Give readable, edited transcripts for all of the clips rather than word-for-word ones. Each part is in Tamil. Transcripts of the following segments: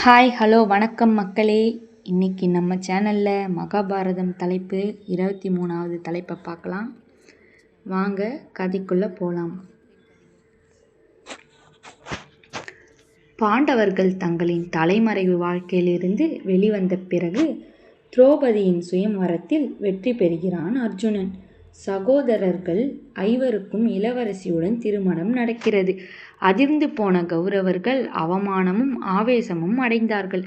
ஹாய் ஹலோ வணக்கம் மக்களே. இன்றைக்கி நம்ம சேனலில் மகாபாரதம் தலைப்பு 23வது தலைப்பை பார்க்கலாம். வாங்க கதைக்குள்ளே போகலாம். பாண்டவர்கள் தங்களின் தலைமறைவு வாழ்க்கையிலிருந்து வெளிவந்த பிறகு திரௌபதியின் சுயம்வரத்தில் வெற்றி பெறுகிறான் அர்ஜுனன். சகோதரர்கள் ஐவருக்கும் இளவரசியுடன் திருமணம் நடக்கிறது. அதிர்ந்து போன கௌரவர்கள் அவமானமும் ஆவேசமும் அடைந்தார்கள்.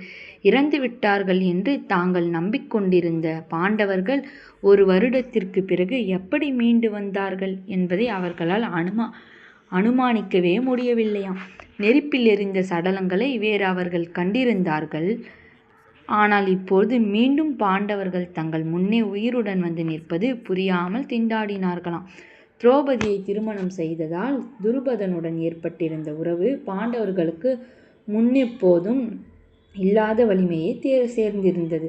இறந்து விட்டார்கள் என்று தாங்கள் நம்பிக்கொண்டிருந்த பாண்டவர்கள் ஒரு வருடத்திற்கு பிறகு எப்படி மீண்டு வந்தார்கள் என்பதை அவர்களால் அனுமானிக்கவே முடியவில்லையாம். நெருப்பில் எரிந்த சடலங்களை வேறு அவர்கள் கண்டிருந்தார்கள். ஆனால் இப்போது மீண்டும் பாண்டவர்கள் தங்கள் முன்னே உயிருடன் வந்து நிற்பது புரியாமல் திண்டாடினார்களாம். திரௌபதியை திருமணம் செய்ததால் துருபதனுடன் ஏற்பட்டிருந்த உறவு பாண்டவர்களுக்கு முன்னெப்போதும் இல்லாத வலிமையை சேர்ந்திருந்தது.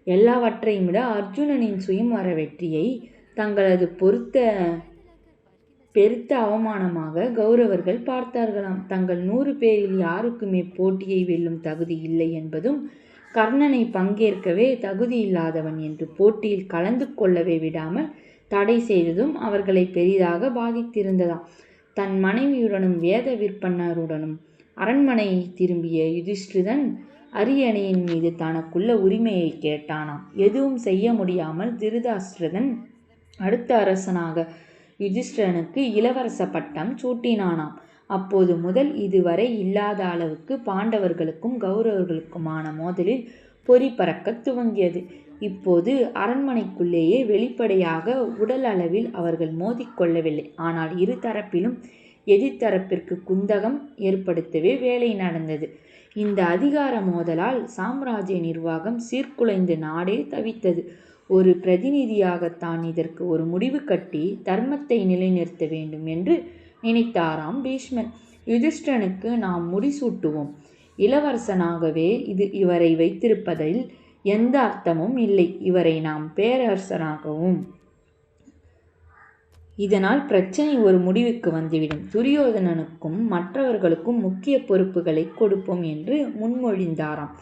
எல்லாவற்றையும் விட அர்ஜுனனின் சுயம்வர வெற்றியை தங்களது பெருத்த அவமானமாக கௌரவர்கள் பார்த்தார்களாம். தங்கள் 100 பேரில் யாருக்குமே போட்டியை வெல்லும் தகுதி இல்லை என்பதும், கர்ணனை பங்கேற்கவே தகுதி இல்லாதவன் என்று போட்டியில் கலந்து கொள்ளவே விடாமல் தடை செய்ததும் அவர்களை பெரிதாக பாதித்திருந்ததாம். தன் மனைவியுடனும் வேத விற்பனருடனும் அரண்மனை திரும்பிய யுதிஷ்டிரன் அரியணையின் மீது தனக்குள்ள உரிமையை கேட்டானாம். எதுவும் செய்ய முடியாமல் திருதராஷ்டிரன் அடுத்த அரசனாக யுதிஷ்டிரனுக்கு இளவரச பட்டம் சூட்டினானாம். அப்போது முதல் இதுவரை இல்லாத அளவுக்கு பாண்டவர்களுக்கும் கௌரவர்களுக்குமான மோதலில் பொறி பறக்க துவங்கியது. இப்போது அரண்மனைக்குள்ளேயே வெளிப்படையாக உடல் அளவில் அவர்கள் மோதிக்கொள்ளவில்லை. ஆனால் இரு தரப்பிலும் எதிர்த்தரப்பிற்கு குந்தகம் ஏற்படுத்தவே வேலை நடந்தது. இந்த அதிகார மோதலால் சாம்ராஜ்ய நிர்வாகம் சீர்குலைந்து நாடே தவித்தது. ஒரு பிரதிநிதியாகத்தான் இதற்கு ஒரு முடிவு கட்டி தர்மத்தை நிலைநிறுத்த வேண்டும் என்று நினைத்தாராம் பீஷ்மர். யுதிஷ்டனுக்கு நாம் முடிசூட்டுவோம். இளவரசனாகவே இவரை வைத்திருப்பதில் எந்த அர்த்தமும் இல்லை. இவரை நாம் பேரரசனாகவும். இதனால் பிரச்சனை ஒரு முடிவுக்கு வந்துவிடும். துரியோதனனுக்கும் மற்றவர்களுக்கும் முக்கிய பொறுப்புகளை கொடுப்போம் என்று முன்மொழிந்தாராம்.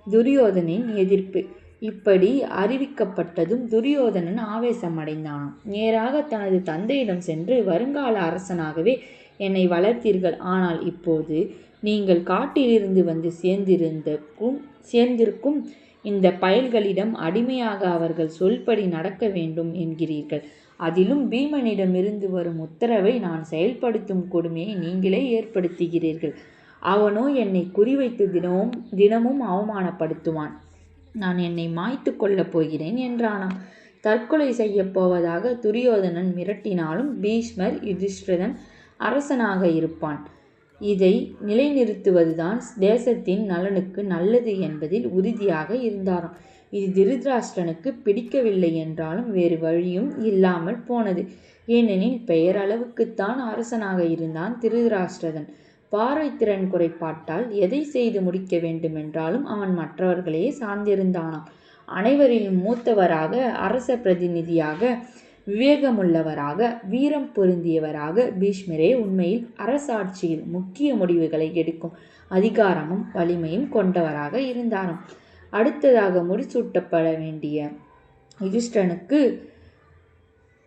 துரியோதனின் எதிர்ப்பு. இப்படி அறிவிக்கப்பட்டதும் துரியோதனன் ஆவேசமடைந்தானாம். நேராக தனது தந்தையிடம் சென்று, வருங்கால அரசனாகவே என்னை வளர்த்தீர்கள். ஆனால் இப்போது நீங்கள் காட்டிலிருந்து வந்து சேர்ந்திருக்கும் இந்த பயல்களிடம் அடிமையாக அவர்கள் சொல்படி நடக்க வேண்டும் என்கிறீர்கள். அதிலும் பீமனிடமிருந்து வரும் உத்தரவை நான் செயல்படுத்தும் கொடுமையை நீங்களே ஏற்படுத்துகிறீர்கள். அவனோ என்னை குறிவைத்து தினமும் அவமானப்படுத்துவான். நான் என்னை மாய்த்து கொள்ளப் போகிறேன் என்றானாம். தற்கொலை செய்யப் போவதாக துரியோதனன் மிரட்டினாலும் பீஷ்மர் யுதிஷ்டிரன் அரசனாக இருப்பான். இதை நிலைநிறுத்துவதுதான் தேசத்தின் நலனுக்கு நல்லது என்பதில் உறுதியாக இருந்தாராம். இது திருதராஷ்டிரனுக்கு பிடிக்கவில்லை என்றாலும் வேறு வழியும் இல்லாமல் போனது. ஏனெனில் பெயரளவுக்குத்தான் அரசனாக இருந்தான் திருதராஷ்டிரன். பார்வைத்திறன் குறைபாட்டால் எதை செய்து முடிக்க வேண்டுமென்றாலும் அவன் மற்றவர்களே சார்ந்திருந்தானாம். அனைவரிலும் மூத்தவராக, அரச பிரதிநிதியாக, விவேகமுள்ளவராக, வீரம் பொருந்தியவராக பீஷ்மரே உண்மையில் அரசாட்சியில் முக்கிய முடிவுகளை எடுக்கும் அதிகாரமும் வலிமையும் கொண்டவராக இருந்தாராம். அடுத்ததாக முடிசூட்டப்பட வேண்டிய யுதிஷ்டனுக்கு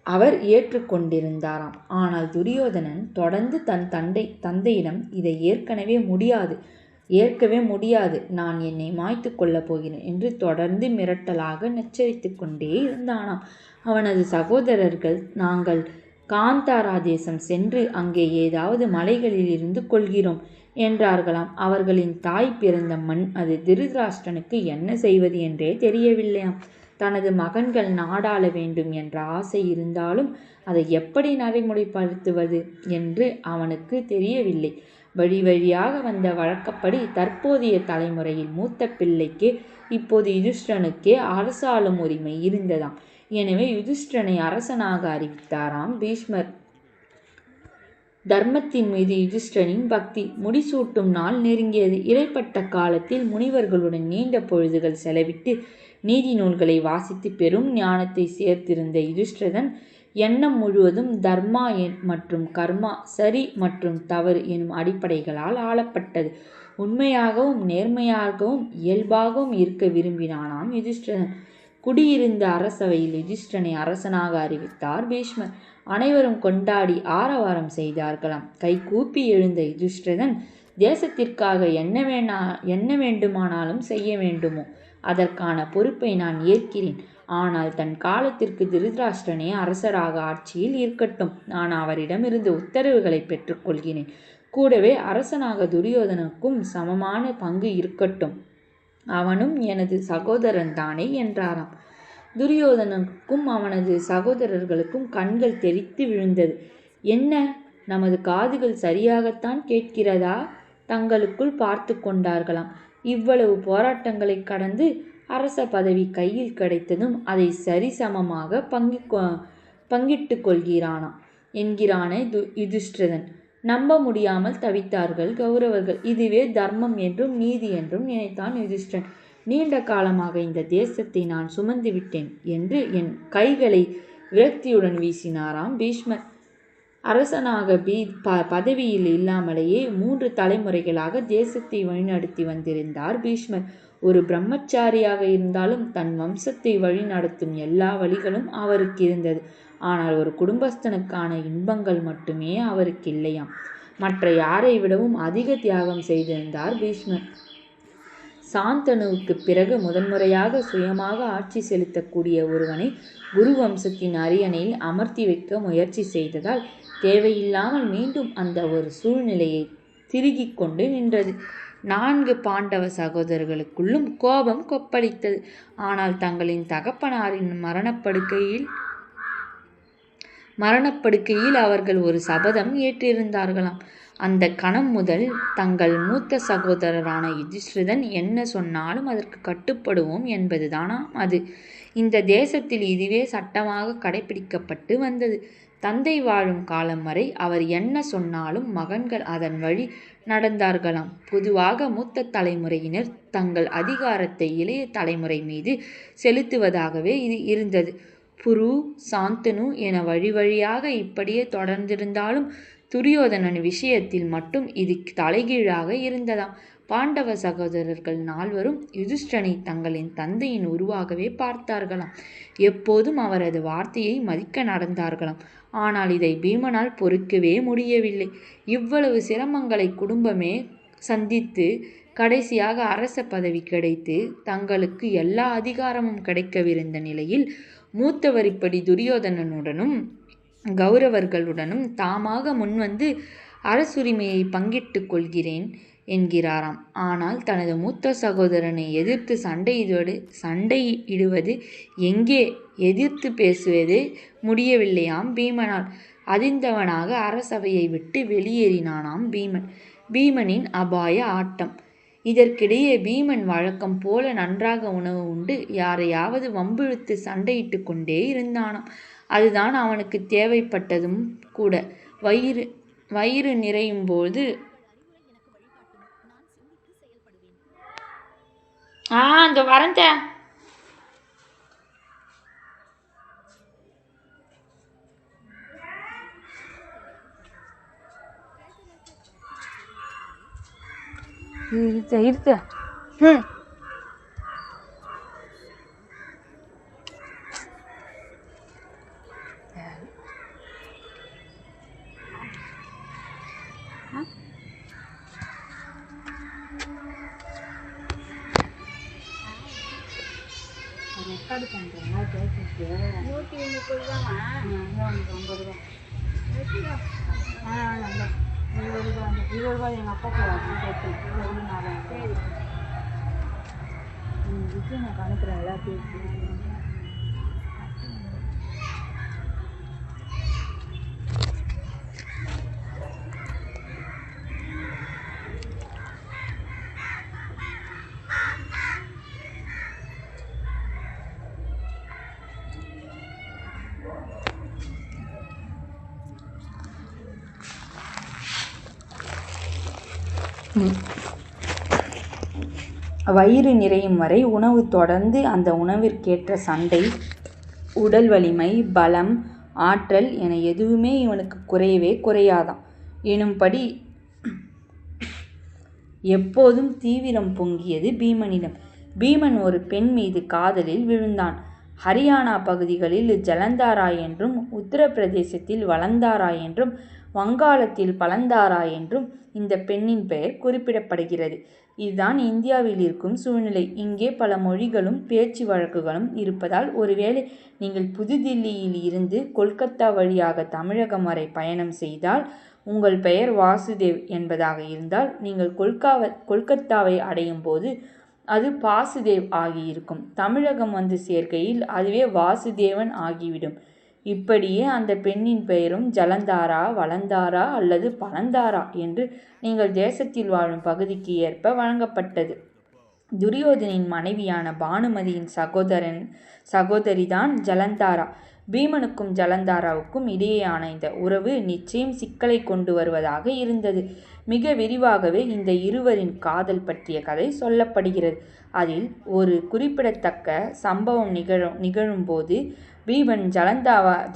அவர் ஏற்றுக்கொண்டிருந்தாராம். ஆனால் துரியோதனன் தொடர்ந்து தன் தந்தையிடம் இதை ஏற்கவே முடியாது, நான் என்னை மாய்த்து கொள்ளப் போகிறேன் என்று தொடர்ந்து மிரட்டலாக எச்சரித்து கொண்டே இருந்தானாம். அவனது சகோதரர்கள், நாங்கள் காந்தாரா தேசம் சென்று அங்கே ஏதாவது மலைகளில் இருந்து கொள்கிறோம் என்றார்களாம். அவர்களின் தாய் பிறந்த மண் அது. திருதராஷ்டிரனுக்கு என்ன செய்வது என்றே தெரியவில்லையாம். தனது மகன்கள் நாடாள வேண்டும் என்ற ஆசை இருந்தாலும் அதை எப்படி நடைமுறைப்படுத்துவது என்று அவனுக்கு தெரியவில்லை. வழியாக வந்த வழக்கப்படி தற்போதைய தலைமுறையில் மூத்த பிள்ளைக்கு இப்போது யுதிஷ்டிரனுக்கே அரசாளும் உரிமை இருந்ததாம். எனவே யுதிஷ்டிரனை அரசனாக அறிவித்தாராம் பீஷ்மர். தர்மத்தின் மீது யுதிஷ்டிரனின் பக்தி. முடிசூட்டும் நாள் நெருங்கியது. இடைப்பட்ட காலத்தில் முனிவர்களுடன் நீண்ட பொழுதுகள் செலவிட்டு நீதி நூல்களை வாசித்து பெரும் ஞானத்தை சேர்த்திருந்த யுதிஷ்டிரன் எண்ணம் முழுவதும் தர்மா மற்றும் கர்மா, சரி மற்றும் தவறு எனும் அடிப்படைகளால் ஆளப்பட்டது. உண்மையாகவும் நேர்மையாகவும் இயல்பாகவும் இருக்க விரும்பினானாம் யுதிஷ்டிரன். குடியிருந்த அரசவையில் யுதிஷ்டிரனை அரசனாக அறிவித்தார் பீஷ்மர். அனைவரும் கொண்டாடி ஆரவாரம் செய்தார்களாம். கைகூப்பி எழுந்த யுதிஷ்டிரன், தேசத்திற்காக என்ன வேண்டுமானாலும் செய்ய வேண்டுமோ அதற்கான பொறுப்பை நான் ஏற்கிறேன். ஆனால் தன் காலத்திற்கு திருதராஷ்டிரனே அரசராக ஆட்சியில் இருக்கட்டும். நான் அவரிடமிருந்து உத்தரவுகளை பெற்றுக்கொள்கிறேன். கூடவே அரசனாக துரியோதனுக்கும் சமமான பங்கு இருக்கட்டும். அவனும் எனது சகோதரன் தானே என்றாராம். துரியோதனுக்கும் அவனது சகோதரர்களுக்கும் கண்கள் தெறித்து விழுந்தது. என்ன, நமது காதுகள் சரியாகத்தான் கேட்கிறதா? தங்களுக்குள் பார்த்து கொண்டார்களாம். இவ்வளவு போராட்டங்களை கடந்து அரச பதவி கையில் கிடைத்ததும் அதை சரிசமமாக பங்கிட்டு கொள்கிறானாம் என்கிறானே யுதிஷ்டிரன். நம்ப முடியாமல் தவித்தார்கள் கௌரவர்கள். இதுவே தர்மம் என்றும் நீதி என்றும் நினைத்தான் யுதிஷ்டிரன். நீண்ட காலமாக இந்த தேசத்தை நான் சுமந்து விட்டேன் என்று என் கைகளை விரக்தியுடன் வீசினாராம் பீஷ்மர். அரசனாக பதவியில் இல்லாமலேயே 3 தலைமுறைகளாக தேசத்தை வழிநடத்தி வந்திருந்தார் பீஷ்மர். ஒரு பிரம்மச்சாரியாக இருந்தாலும் தன் வம்சத்தை வழிநடத்தும் எல்லா வழிகளும் அவருக்கு இருந்தது. ஆனால் ஒரு குடும்பஸ்தனுக்கான இன்பங்கள் மட்டுமே அவருக்கு இல்லையாம். மற்ற யாரை விடவும் அதிக தியாகம் செய்திருந்தார் பீஷ்மர். சாந்தனுவுக்கு பிறகு முதன்முறையாக சுயமாக ஆட்சி செலுத்தக்கூடிய ஒருவனை குரு வம்சத்தின் அரியணையில் அமர்த்தி வைக்க முயற்சி செய்ததால் தேவையில்லாமல் மீண்டும் அந்த ஒரு சூழ்நிலையை திருகிக் கொண்டு நின்றது. 4 பாண்டவ சகோதரர்களுக்குள்ளும் கோபம் கொப்பளித்தது. ஆனால் தங்களின் தகப்பனாரின் மரணப்படுக்கையில் அவர்கள் ஒரு சபதம் ஏற்றிருந்தார்களாம். அந்த கணம் முதல் தங்கள் மூத்த சகோதரரான யுதிஷ்டிரன் என்ன சொன்னாலும் அதற்கு கட்டுப்படுவோம் என்பதுதானாம் அது. இந்த தேசத்தில் இதுவே சட்டமாக கடைபிடிக்கப்பட்டு வந்தது. தந்தை வாழும் காலம் வரை அவர் என்ன சொன்னாலும் மகன்கள் அதன் வழி நடந்தார்களாம். பொதுவாக மூத்த தலைமுறையினர் தங்கள் அதிகாரத்தை இளைய தலைமுறை மீது செலுத்துவதாகவே இது இருந்தது. புரு, சாந்தனு என வழி வழியாக இப்படியே தொடர்ந்திருந்தாலும் துரியோதனன் விஷயத்தில் மட்டும் இது தலைகீழாக இருந்ததாம். பாண்டவ சகோதரர்கள் 4வரும் யுதிஷ்டிரனை தங்களின் தந்தையின் உருவாகவே பார்த்தார்களாம். எப்போதும் அவரது வார்த்தையை மதிக்க நடந்தார்களாம். ஆனால் இதை பீமனால் பொறுக்கவே முடியவில்லை. இவ்வளவு சிரமங்களை குடும்பமே சந்தித்து கடைசியாக அரச பதவி கிடைத்து தங்களுக்கு எல்லா அதிகாரமும் கிடைக்கவிருந்த நிலையில் மூத்தவர் இப்படி துரியோதனனுடனும் கௌரவர்களுடனும் தாமாக முன்வந்து அரசுரிமையை பங்கிட்டு கொள்கிறேன் என்கிறாராம். ஆனால் தனது மூத்த சகோதரனை எதிர்த்து சண்டையிடுவது எங்கே, எதிர்த்து பேசுவது முடியவில்லையாம் பீமனால். அதிர்ந்தவனாக அரசவையை விட்டு வெளியேறினானாம் பீமன். பீமனின் அபாய ஆட்டம். இதற்கிடையே பீமன் வழக்கம் போல நன்றாக உணவு உண்டு யாரையாவது வம்பிழுத்து சண்டையிட்டு கொண்டே இருந்தானாம். அதுதான் அவனுக்கு தேவைப்பட்டதும் கூட. வயிறு நிறையும் போது அந்த வரந்த இருத்த ரெக்கார்டு பண்ணுறேன்னா பேசிட்டு 130 தானா? 50 ரூபா. நல்லா 20 ரூபா. 20 ரூபா எங்கள் அப்பாவுக்கு சேர்த்து எவ்வளோ நாளாக. சரி விஜய் நான் அனுப்புகிறேன் எல்லாத்தையும். வயிறு நிறையும் வரை உணவு தொடர்ந்து அந்த உணவிற்கேற்ற சண்டை, உடல் வலிமை, பலம், ஆற்றல் என எதுவுமே இவனுக்கு குறையவே குறையாதாம். எப்போதும் தீவிரம் பொங்கியது பீமனிடம். பீமன் ஒரு பெண் மீது காதலில் விழுந்தான். ஹரியானா பகுதிகளில் ஜலந்தாரா என்றும், உத்தரப்பிரதேசத்தில் வலந்தாரா என்றும், வங்காளத்தில் பலந்தாரா என்றும் இந்த பெண்ணின் பெயர் குறிப்பிடப்படுகிறது. இதுதான் இந்தியாவில் இருக்கும் சூழ்நிலை. இங்கே பல மொழிகளும் பேச்சு வழக்குகளும் இருப்பதால் ஒருவேளை நீங்கள் புதுதில்லியில் இருந்து கொல்கத்தா வழியாக தமிழகம் வரை பயணம் செய்தால் உங்கள் பெயர் வாசுதேவ் என்பதாக இருந்தால், நீங்கள் கொல்கத்தாவை அடையும் போது அது பாசுதேவ் ஆகியிருக்கும். தமிழகம் வந்து சேர்க்கையில் அதுவே வாசுதேவன் ஆகிவிடும். இப்படியே அந்த பெண்ணின் பெயரும் ஜலந்தாரா, வலந்தாரா அல்லது பலந்தாரா என்று நீங்கள் தேசத்தில் வாழும் பகுதிக்கு ஏற்ப வழங்கப்பட்டது. துரியோதனின் மனைவியான பானுமதியின் சகோதரிதான் ஜலந்தாரா. பீமனுக்கும் ஜலந்தாராவுக்கும் இடையேயான இந்த உறவு நிச்சயம் சிக்கலை கொண்டு வருவதாக இருந்தது. மிக விரிவாகவே இந்த இருவரின் காதல் பற்றிய கதை சொல்லப்படுகிறது. அதில் ஒரு குறிப்பிடத்தக்க சம்பவம் நிகழும்போது பீமன்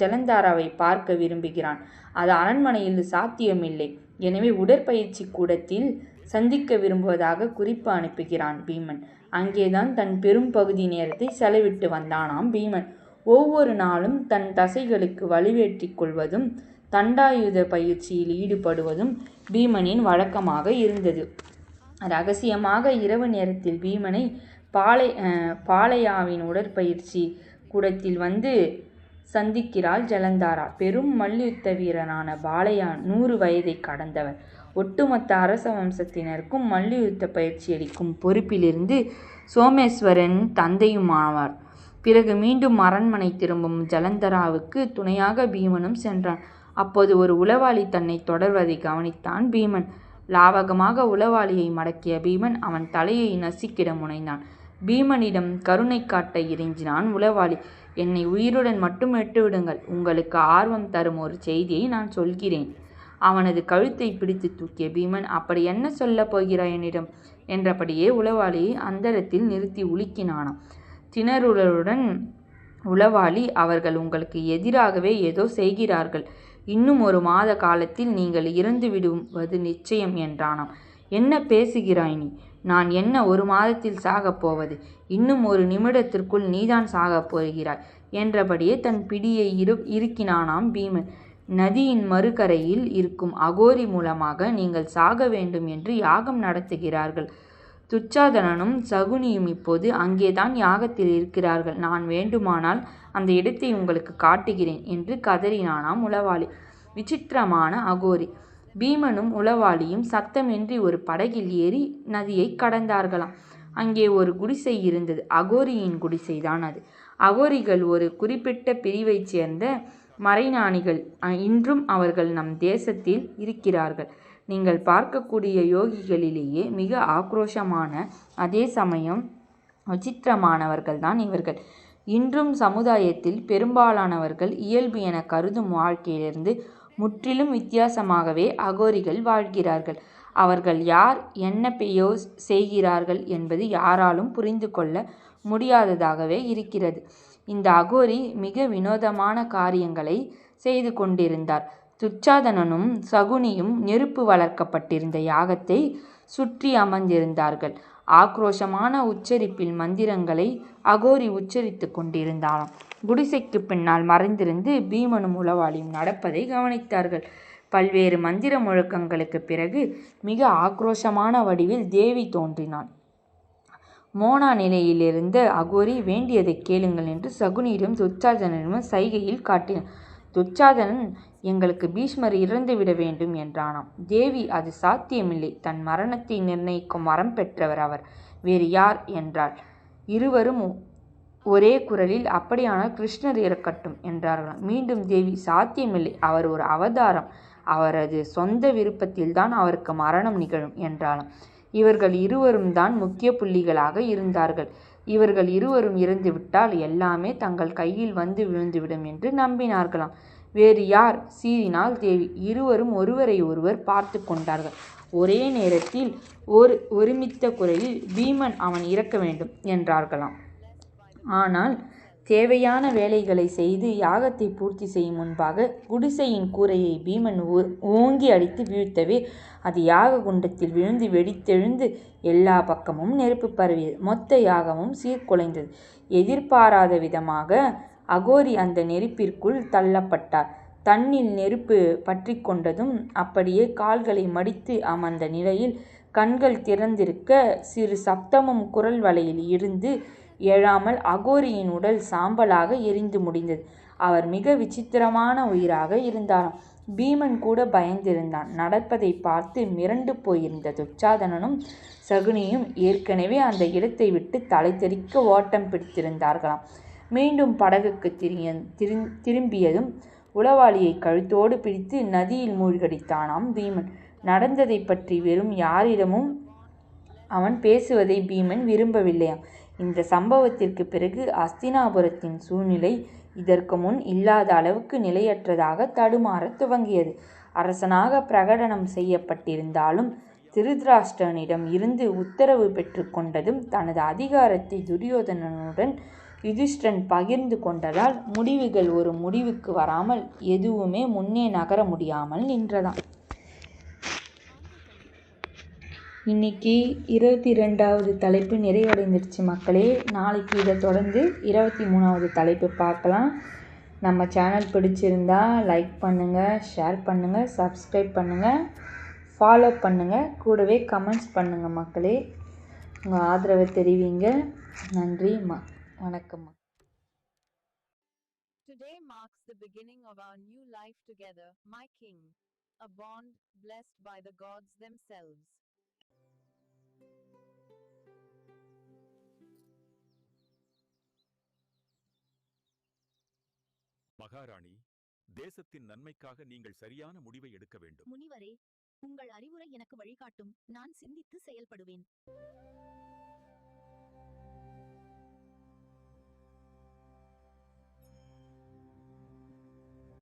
ஜலந்தாராவை பார்க்க விரும்புகிறான். அது அரண்மனையில் சாத்தியமில்லை. எனவே உடற்பயிற்சி கூடத்தில் சந்திக்க விரும்புவதாக குறிப்பு அனுப்புகிறான் பீமன். அங்கேதான் தன் பெரும் பகுதி நேரத்தை செலவிட்டு வந்தானாம் பீமன். ஒவ்வொரு நாளும் தன் தசைகளுக்கு வலுவேற்றிக் கொள்வதும் தண்டாயுத பயிற்சியில் ஈடுபடுவதும் பீமனின் வழக்கமாக இருந்தது. ரகசியமாக இரவு நேரத்தில் பீமனை பாளையாவின் உடற்பயிற்சி கூடத்தில் வந்து சந்திக்கிறாள் ஜலந்தாரா. பெரும் மல்யுத்த வீரனான பாளையா 100 வயதை கடந்தவர். ஒட்டுமொத்த அரச வம்சத்தினருக்கும் மல்யுத்த பயிற்சியளிக்கும் பொறுப்பிலிருந்து சோமேஸ்வரன் தந்தையும் ஆவார். பிறகு மீண்டும் அரண்மனை திரும்பும் ஜலந்தராவுக்கு துணையாக பீமனும் சென்றான். அப்போது ஒரு உளவாளி தன்னை தொடர்வதை கவனித்தான் பீமன். லாவகமாக உளவாளியை மடக்கிய பீமன் அவன் தலையை நசுக்கிட முனைந்தான். பீமனிடம் கருணை காட்ட இறைஞ்சினான் உளவாளி. என்னை உயிருடன் மட்டும் விட்டுவிடுங்கள். உங்களுக்கு ஆர்வம் தரும் ஒரு செய்தியை நான் சொல்கிறேன். அவனது கழுத்தை பிடித்து தூக்கிய பீமன், அப்படி என்ன சொல்லப் போகிறாய் என்னிடம் என்றபடியே உளவாளியை அந்தரத்தில் நிறுத்தி உலுக்கினானாம். திணறுடன் உளவாளி, அவர்கள் உங்களுக்கு எதிராகவே ஏதோ செய்கிறார்கள். இன்னும் 1 மாத காலத்தில் நீங்கள் இறந்து விடுவது நிச்சயம் என்றானாம். என்ன பேசுகிறாய் நீ? நான் என்ன 1 மாதத்தில் சாகப் போவது? இன்னும் 1 நிமிடத்திற்குள் நீதான் சாகப் போகிறாய் என்றபடியே தன் பிடியை இறுக்கினானாம் பீமன். நதியின் மறுகரையில் இருக்கும் அகோரி மூலமாக நீங்கள் சாக வேண்டும் என்று யாகம் நடத்துகிறார்கள். துச்சாதனனும் சகுனியும் இப்போது அங்கேதான் யாகத்தில் இருக்கிறார்கள். நான் வேண்டுமானால் அந்த இடத்தை உங்களுக்கு காட்டுகிறேன் என்று கதறினானாம் உளவாளி. விசித்திரமான அகோரி. பீமனும் உளவாளியும் சத்தமின்றி ஒரு படகில் ஏறி நதியை கடந்தார்களாம். அங்கே ஒரு குடிசை இருந்தது. அகோரியின் குடிசைதான் அது. அகோரிகள் ஒரு குறிப்பிட்ட பிரிவைச் சேர்ந்த மறைஞானிகள். இன்றும் அவர்கள் நம் தேசத்தில் இருக்கிறார்கள். நீங்கள் பார்க்கக்கூடிய யோகிகளிலேயே மிக ஆக்ரோஷமான, அதே சமயம் விசித்திரமானவர்கள்தான் இவர்கள். இன்றும் சமுதாயத்தில் பெரும்பாலானவர்கள் இயல்பு என கருதும் வாழ்க்கையிலிருந்து முற்றிலும் வித்தியாசமாகவே அகோரிகள் வாழ்கிறார்கள். அவர்கள் யார், என்ன செய்கிறார்கள் என்பது யாராலும் புரிந்து கொள்ள முடியாததாகவே இருக்கிறது. இந்த அகோரி மிக வினோதமான காரியங்களை செய்து கொண்டிருந்தார். துச்சாதனனும் சகுனியும் நெருப்பு வளர்க்கப்பட்டிருந்த யாகத்தை சுற்றி அமர்ந்திருந்தார்கள். ஆக்ரோஷமான உச்சரிப்பில் மந்திரங்களை அகோரி உச்சரித்து கொண்டிருந்தாளாம். குடிசைக்கு பின்னால் மறைந்திருந்து பீமனும் உளவாளியும் நடப்பதை கவனித்தார்கள். பல்வேறு மந்திர முழக்கங்களுக்கு பிறகு மிக ஆக்ரோஷமான வடிவில் தேவி தோன்றினான். மோனா நிலையிலிருந்த அகோரி, வேண்டியதை கேளுங்கள் என்று சகுனியிடம் துச்சாதனனும் சைகையில் காட்டினான். துச்சாதனன், எங்களுக்கு பீஷ்மர் இறந்துவிட வேண்டும் என்றானாம். தேவி, அது சாத்தியமில்லை. தன் மரணத்தை நிர்ணயிக்கும் வரம் பெற்றவர் அவர். வேறு யார் என்றாள். இருவரும் ஒரே குரலில், அப்படியானால் கிருஷ்ணர் இறக்கட்டும் என்றார்களாம். மீண்டும் தேவி, சாத்தியமில்லை. அவர் ஒரு அவதாரம். அவரது சொந்த விருப்பத்தில்தான் அவருக்கு மரணம் நிகழும் என்றாளாம். இவர்கள் இருவரும் தான் முக்கிய புள்ளிகளாக இருந்தார்கள். இவர்கள் இருவரும் இறந்துவிட்டால் எல்லாமே தங்கள் கையில் வந்து விழுந்துவிடும் என்று நம்பினார்களாம். வேறு யார்? சீறினாள் தேவி. இருவரும் ஒருவரை ஒருவர் பார்த்து கொண்டார்கள். ஒரே நேரத்தில் ஒருமித்த குரலில், பீமன் அவன் இறக்க வேண்டும் என்றார்களாம். ஆனால் தேவையான வேலைகளை செய்து யாகத்தை பூர்த்தி செய்யும் முன்பாக குடிசையின் கூரையை பீமன் ஓங்கி அடித்து வீழ்த்தவே அது யாக குண்டத்தில் விழுந்து வெடித்தெழுந்து எல்லா பக்கமும் நெருப்பு பரவியது. மொத்த யாகமும் சீர்குலைந்தது. எதிர்பாராத விதமாக அகோரி அந்த நெருப்பிற்குள் தள்ளப்பட்டார். தன்னில் நெருப்பு பற்றி கொண்டதும் அப்படியே கால்களை மடித்து அமர்ந்த நிலையில் கண்கள் திறந்திருக்க சிறு சப்தமும் குரல் வலையில் இருந்து எழாமல் அகோரியின் உடல் சாம்பலாக எரிந்து முடிந்தது. அவர் மிக விசித்திரமான உயிராக இருந்தாராம். பீமன் கூட பயந்திருந்தான். நடப்பதை பார்த்து மிரண்டு போயிருந்த துச்சாதனனும் சகுனியும் ஏற்கனவே அந்த இடத்தை விட்டு தலை தெறிக்க ஓட்டம் பிடித்திருந்தார்களாம். மீண்டும் படகுக்கு திரும்பியதும் உளவாளியை கழுத்தோடு பிடித்து நதியில் மூழ்கடித்தானாம் பீமன். நடந்ததை பற்றி வெறும் யாரிடமும் அவன் பேசுவதை பீமன் விரும்பவில்லையாம். இந்த சம்பவத்திற்கு பிறகு அஸ்தினாபுரத்தின் சூழ்நிலை இதற்கு முன் இல்லாத அளவுக்கு நிலையற்றதாக தடுமாறத் துவங்கியது. அரசனாக பிரகடனம் செய்யப்பட்டிருந்தாலும் திருதராஷ்டிரனிடம் இருந்து உத்தரவு பெற்று கொண்டதும் தனது அதிகாரத்தை துரியோதனனுடன் யுதிஷ்டிரன் பகிர்ந்து கொண்டதால் முடிவுகள் ஒரு முடிவுக்கு வராமல் எதுவுமே முன்னே நகர முடியாமல் நின்றதாம். இன்னைக்கு 22வது தலைப்பு நிறைவடைந்துருச்சு மக்களே. நாளைக்கு இதை தொடர்ந்து 23வது தலைப்பு பார்க்கலாம். நம்ம சேனல் பிடிச்சிருந்தா லைக் பண்ணுங்கள், ஷேர் பண்ணுங்கள், சப்ஸ்கிரைப் பண்ணுங்கள், ஃபாலோ பண்ணுங்கள், கூடவே கமெண்ட்ஸ் பண்ணுங்கள் மக்களே. உங்கள் ஆதரவை தெரிவிங்க. நன்றி. வணக்கம். Today marks the beginning of our new life together, my king. A bond blessed by the gods themselves. மகாராணி, தேசத்தின் நன்மைக்காக நீங்கள் சரியான முடிவை எடுக்க வேண்டும். முனிவரே, உங்கள் அறிவுரை எனக்கு வழிகாட்டும். நான் சிந்தித்து செயல்படுவேன்.